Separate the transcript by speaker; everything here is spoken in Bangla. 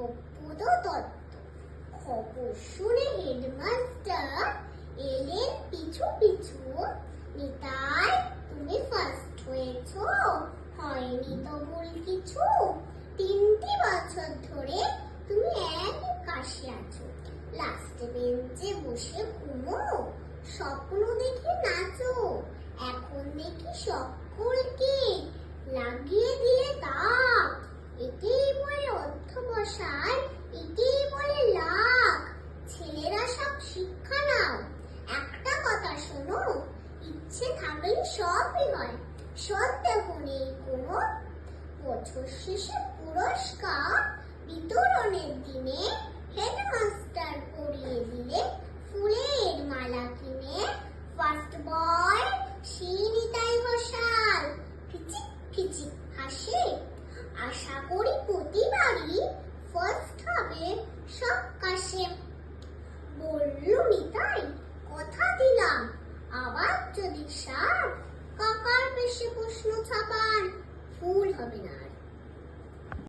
Speaker 1: শিবপদ দত্ত। খবর শুনে হেডমাস্টার এলেন পিছু পিছু। নিতাই, তুমি ফার্স্ট হয়েছো, হয়নি তো ভুল কিছু। 3টি বছর ধরে তুমি এক কাশি আছো, লাস্ট বেঞ্চে বসে ঘুমো, স্বপ্ন দেখে নাচো। এখন দেখি সকলকে লাগিয়ে দিলে তাক। একেই বলে অধ্যবসায়, একেই বলে লাখ। ছেলেরা সব শিক্ষা নাও, একটা কথা শোনো, ইচ্ছে থাকলে সবই হয়, সন্দেহ নেই কোনো। বছর শেষে পুরস্কার বিতরণের দিনে হেডমাস্টার পরিয়ে দিলে ফুলের মালা কিনে। ফার্স্ট বয় সেই নিতাই ঘোষাল, ফিচিক ফিচিক হাসে। আশা করি প্রতিবারই ফার্স্ট হবে সব কাশে। বলল নিতাই, কথা দিলাম, আবার যদি সার কাকার বেশি প্রশ্ন ছাপান, ভুল হবে না আর।